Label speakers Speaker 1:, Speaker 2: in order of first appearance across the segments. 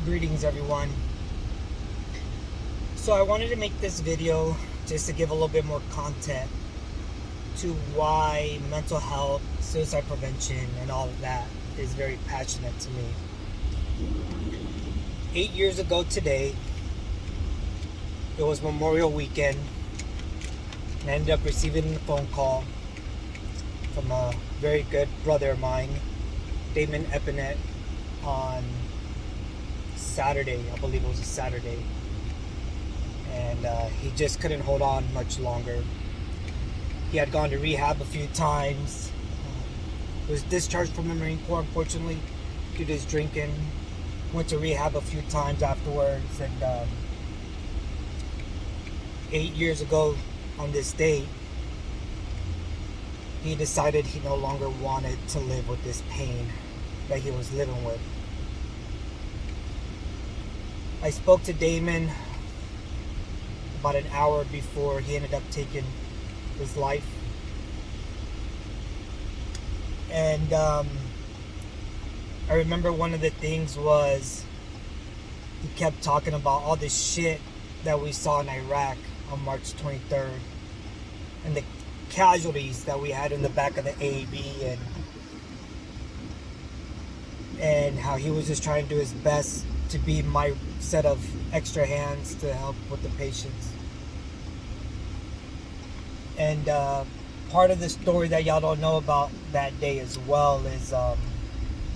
Speaker 1: Greetings, everyone. So I wanted to make this video just to give a little bit more content to why mental health, suicide prevention, and all of that is very passionate to me. 8 years ago today, it was Memorial Weekend, and I ended up receiving a phone call from a very good brother of mine, Damon Epinet, on Saturday. I believe it was a Saturday. And he just couldn't hold on much longer. He had gone to rehab a few times. Was discharged from the Marine Corps, unfortunately, due to his drinking. Went to rehab a few times afterwards. And 8 years ago on this date, he decided he no longer wanted to live with this pain that he was living with. I spoke to Damon about an hour before he ended up taking his life. And I remember one of the things was he kept talking about all this shit that we saw in Iraq on March 23rd and the casualties that we had in the back of the AAV, and how he was just trying to do his best to be my set of extra hands to help with the patients. And part of the story that y'all don't know about that day as well is I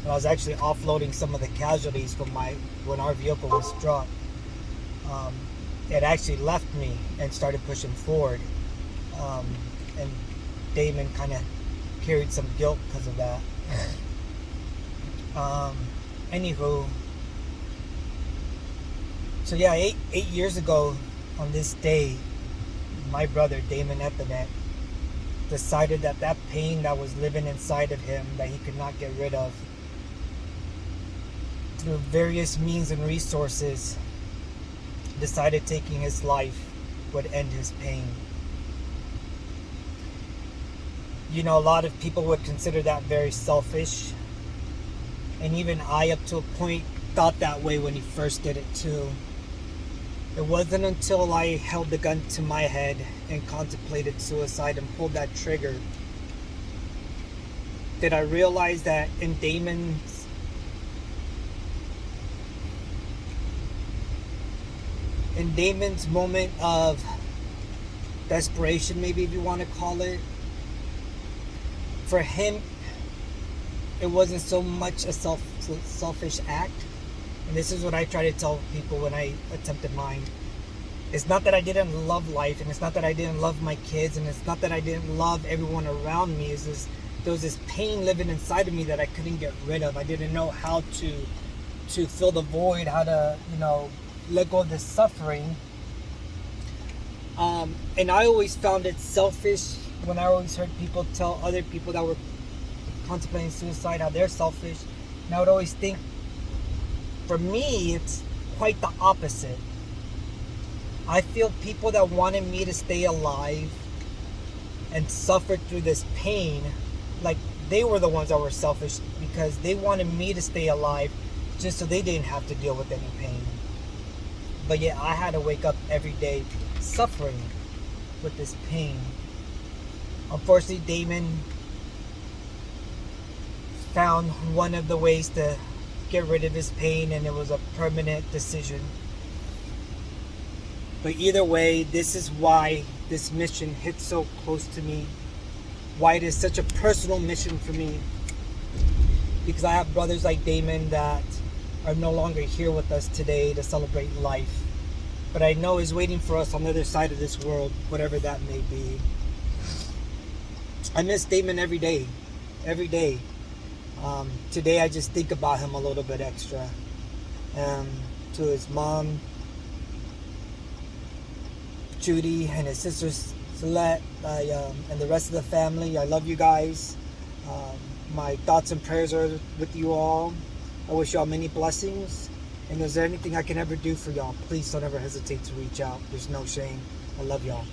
Speaker 1: was actually offloading some of the casualties from when our vehicle was struck. It actually left me and started pushing forward. And Damon kind of carried some guilt because of that. Anywho, so yeah, eight years ago on this day, my brother Damon Epinet decided that pain that was living inside of him that he could not get rid of, through various means and resources, decided taking his life would end his pain. You know, a lot of people would consider that very selfish, and even I, up to a point, thought that way when he first did it too. It wasn't until I held the gun to my head and contemplated suicide and pulled that trigger that I realized that in Damon's moment of desperation, maybe if you want to call it, for him, it wasn't so much a selfish act. And this is what I try to tell people when I attempted mine. It's not that I didn't love life, and it's not that I didn't love my kids, and it's not that I didn't love everyone around me. It's just, there was this pain living inside of me that I couldn't get rid of. I didn't know how to fill the void, how to, let go of the suffering. And I always found it selfish when I always heard people tell other people that were contemplating suicide how they're selfish. And I would always think, for me, it's quite the opposite. I feel people that wanted me to stay alive and suffered through this pain, like they were the ones that were selfish, because they wanted me to stay alive just so they didn't have to deal with any pain. But yet I had to wake up every day suffering with this pain. Unfortunately, Damon found one of the ways to get rid of his pain, and it was a permanent decision. But either way, this is why this mission hits so close to me, why it is such a personal mission for me, because I have brothers like Damon that are no longer here with us today to celebrate life, but I know is waiting for us on the other side of this world, whatever that may be. I miss Damon every day. Today I just think about him a little bit extra. To his mom, Judy, and his sister Celeste, and the rest of the family, I love you guys. My thoughts and prayers are with you all. I wish y'all many blessings. And is there anything I can ever do for y'all, please don't ever hesitate to reach out. There's no shame. I love y'all.